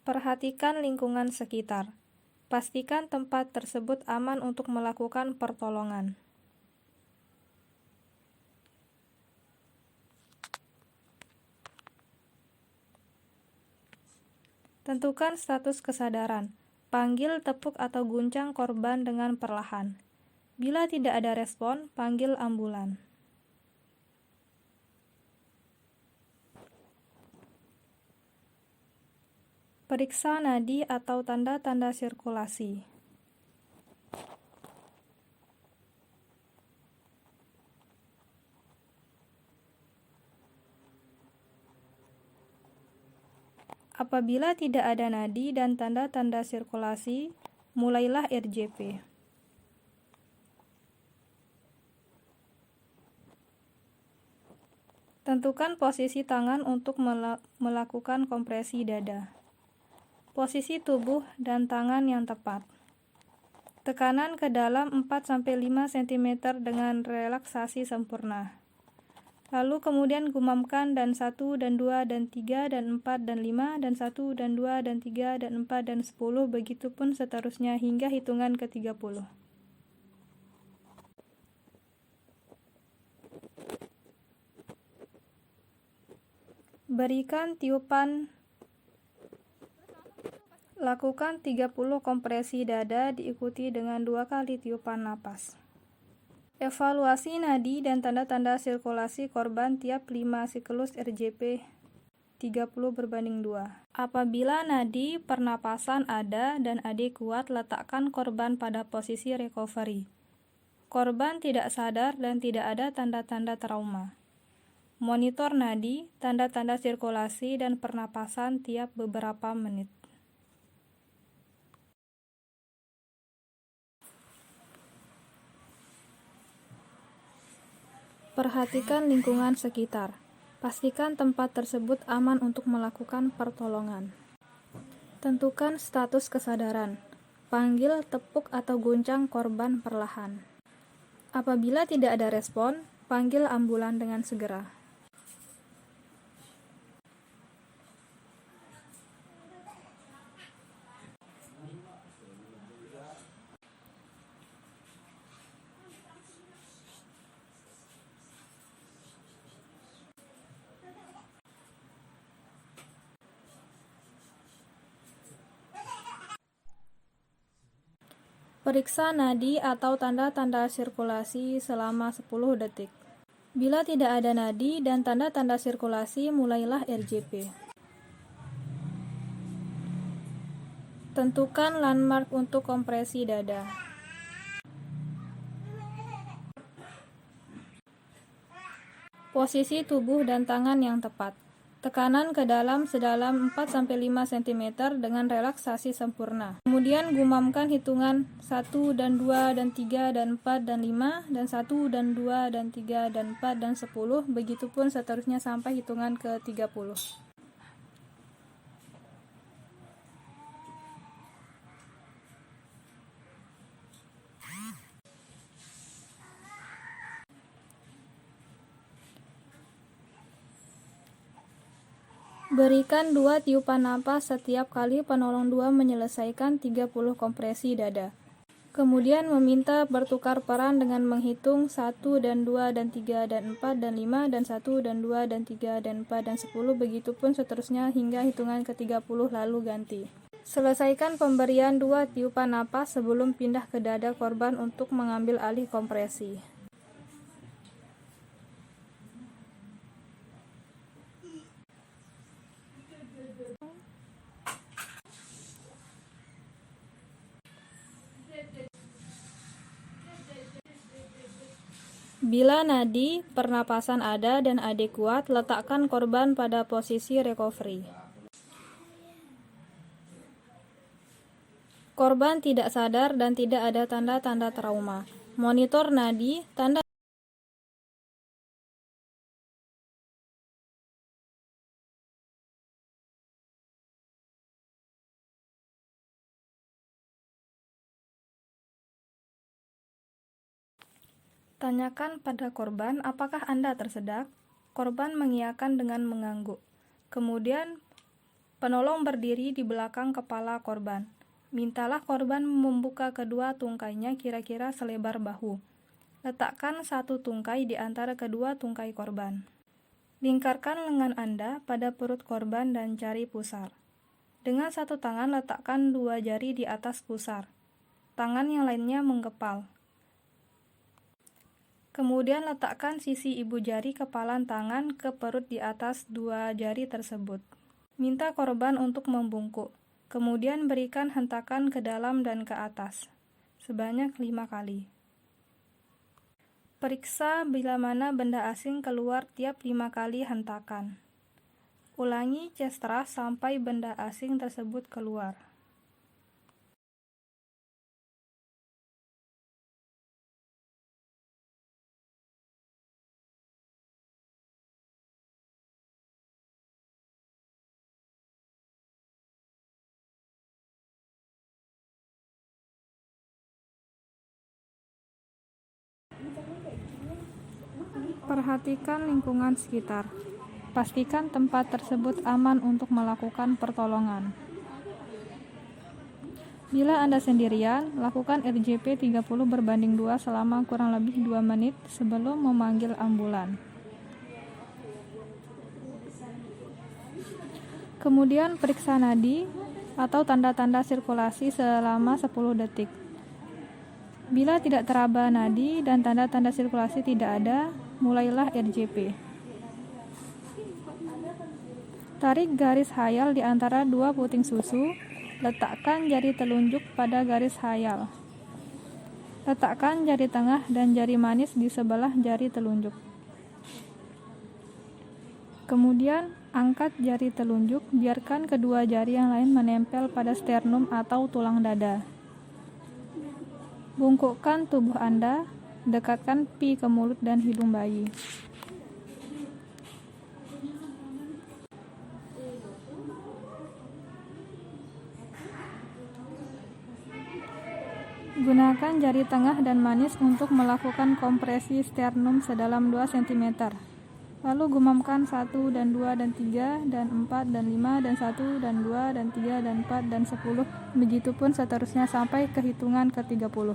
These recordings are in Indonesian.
Perhatikan lingkungan sekitar. Pastikan tempat tersebut aman untuk melakukan pertolongan. Tentukan status kesadaran. Panggil, tepuk atau guncang korban dengan perlahan. Bila tidak ada respon, panggil ambulan. Periksa nadi atau tanda-tanda sirkulasi. Apabila tidak ada nadi dan tanda-tanda sirkulasi, mulailah RJP. Tentukan posisi tangan untuk melakukan kompresi dada. Posisi tubuh dan tangan yang tepat. Tekanan ke dalam 4-5 cm dengan relaksasi sempurna. Lalu kemudian gumamkan dan 1 dan 2 dan 3 dan 4 dan 5 dan 1 dan 2 dan 3 dan 4 dan 10, begitupun seterusnya hingga hitungan ke 30. Berikan tiupan. Lakukan 30 kompresi dada diikuti dengan 2 kali tiupan napas. Evaluasi nadi dan tanda-tanda sirkulasi korban tiap 5 siklus RJP 30/2. Apabila nadi pernapasan ada dan AD kuat, letakkan korban pada posisi recovery. Korban tidak sadar dan tidak ada tanda-tanda trauma. Monitor nadi, tanda-tanda sirkulasi, dan pernapasan tiap beberapa menit. Perhatikan lingkungan sekitar. Pastikan tempat tersebut aman untuk melakukan pertolongan. Tentukan status kesadaran. Panggil, tepuk atau guncang korban perlahan. Apabila tidak ada respon, panggil ambulan dengan segera. Periksa nadi atau tanda-tanda sirkulasi selama 10 detik. Bila tidak ada nadi dan tanda-tanda sirkulasi, mulailah RJP. Tentukan landmark untuk kompresi dada. Posisi tubuh dan tangan yang tepat. Tekanan ke dalam sedalam 4-5 cm dengan relaksasi sempurna. Kemudian gumamkan hitungan 1 dan 2 dan 3 dan 4 dan 5 dan 1 dan 2 dan 3 dan 4 dan 10, begitupun seterusnya sampai hitungan ke 30. Berikan 2 tiupan napas setiap kali penolong 2 menyelesaikan 30 kompresi dada. Kemudian meminta bertukar peran dengan menghitung 1 dan 2 dan 3 dan 4 dan 5 dan 1 dan 2 dan 3 dan 4 dan 10, begitupun seterusnya hingga hitungan ke 30 lalu ganti. Selesaikan pemberian 2 tiupan napas sebelum pindah ke dada korban untuk mengambil alih kompresi. Bila nadi pernapasan ada dan AD kuat, letakkan korban pada posisi recovery. Korban tidak sadar dan tidak ada tanda-tanda trauma. Monitor nadi, tanda Tanyakan pada korban apakah Anda tersedak. Korban mengiyakan dengan mengangguk. Kemudian Penolong berdiri di belakang kepala korban. Mintalah korban membuka kedua tungkainya kira-kira selebar bahu. Letakkan satu tungkai di antara kedua tungkai korban. Lingkarkan lengan Anda pada perut korban dan cari pusar. Dengan satu tangan letakkan dua jari di atas pusar. Tangan yang lainnya menggepal. Kemudian letakkan sisi ibu jari kepalan tangan ke perut di atas dua jari tersebut. Minta korban untuk membungkuk. Kemudian berikan hentakan ke dalam dan ke atas, sebanyak 5 kali. Periksa bila mana benda asing keluar tiap 5 kali hentakan. Ulangi chest thrust sampai benda asing tersebut keluar. Perhatikan lingkungan sekitar. Pastikan tempat tersebut aman untuk melakukan pertolongan. Bila Anda sendirian, lakukan RJP 30/2 selama kurang lebih 2 menit sebelum memanggil ambulan. Kemudian periksa nadi atau tanda-tanda sirkulasi selama 10 detik. Bila tidak teraba nadi dan tanda-tanda sirkulasi tidak ada, mulailah RJP. Tarik garis khayal di antara dua puting susu. Letakkan jari telunjuk pada garis khayal. Letakkan jari tengah dan jari manis di sebelah jari telunjuk. Kemudian, angkat jari telunjuk, biarkan kedua jari yang lain menempel pada sternum atau tulang dada. Bungkukkan tubuh Anda, dekatkan pi ke mulut dan hidung bayi. Gunakan jari tengah dan manis untuk melakukan kompresi sternum sedalam 2 cm. Lalu gumamkan 1 dan 2 dan 3 dan 4 dan 5 dan 1 dan 2 dan 3 dan 4 dan 10. Begitupun seterusnya sampai ke hitungan ke-30.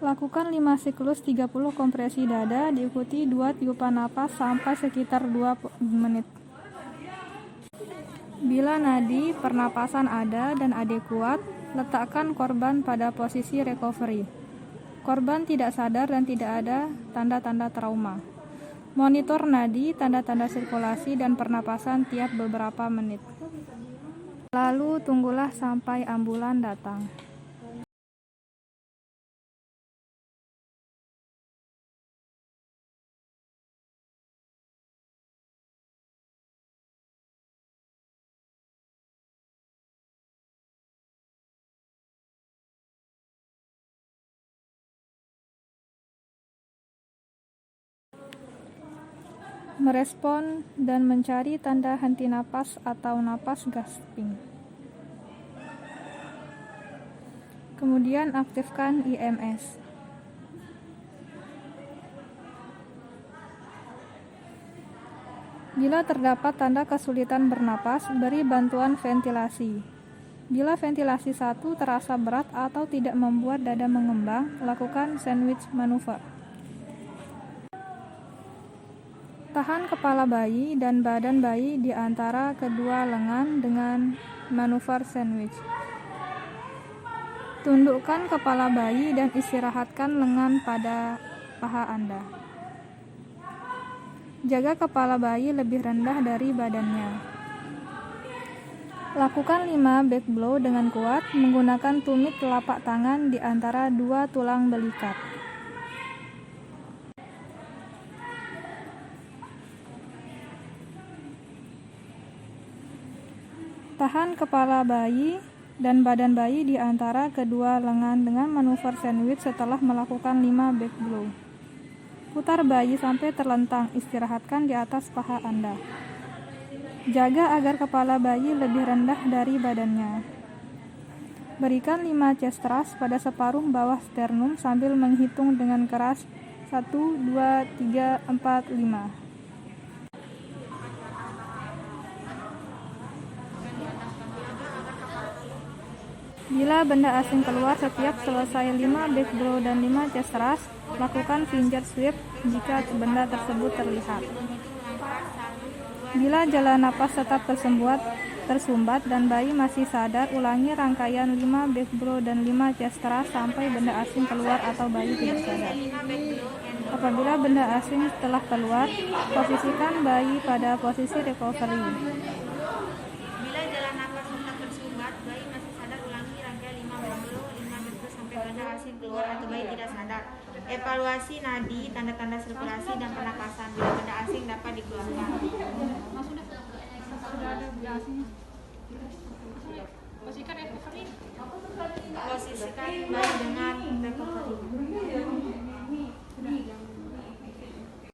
Lakukan 5 siklus 30 kompresi dada, diikuti 2 tiupan napas sampai sekitar 2 menit. Bila nadi pernapasan ada dan AD kuat, letakkan korban pada posisi recovery. Korban tidak sadar dan tidak ada tanda-tanda trauma. Monitor nadi, tanda-tanda sirkulasi, dan pernapasan tiap beberapa menit. Lalu tunggulah sampai ambulan datang. Merespon dan mencari tanda henti napas atau napas gasping. Kemudian aktifkan IMS. Bila terdapat tanda kesulitan bernapas, beri bantuan ventilasi. Bila ventilasi 1 terasa berat atau tidak membuat dada mengembang, lakukan sandwich manuver. Tahan kepala bayi dan badan bayi di antara kedua lengan dengan manuver sandwich. Tundukkan kepala bayi dan istirahatkan lengan pada paha Anda. Jaga kepala bayi lebih rendah dari badannya. Lakukan 5 back blow dengan kuat menggunakan tumit telapak tangan di antara dua tulang belikat. Tahan kepala bayi dan badan bayi di antara kedua lengan dengan manuver sandwich setelah melakukan 5 back blow. Putar bayi sampai terlentang, istirahatkan di atas paha Anda. Jaga agar kepala bayi lebih rendah dari badannya. Berikan 5 chest thrust pada separuh bawah sternum sambil menghitung dengan keras 1, 2, 3, 4, 5. Bila benda asing keluar setiap selesai 5 backblow dan 5 chest thrust, lakukan finger sweep jika benda tersebut terlihat. Bila jalan napas tetap tersumbat dan bayi masih sadar, ulangi rangkaian 5 backblow dan 5 chest thrust sampai benda asing keluar atau bayi tidak sadar. Apabila benda asing telah keluar, posisikan bayi pada posisi recovery. Bila jalan napas tetap tersumbat, bayi masih sadar, ulangi rangkaian 5 backblow sampai benda asing keluar atau bayi tidak sadar. Evaluasi nadi, tanda-tanda sirkulasi, dan pernapasan. Bila benda asing dapat dikeluarkan. Sudah ada benda asing. Posisikan recovery. Posisikan bayi dengan recovery.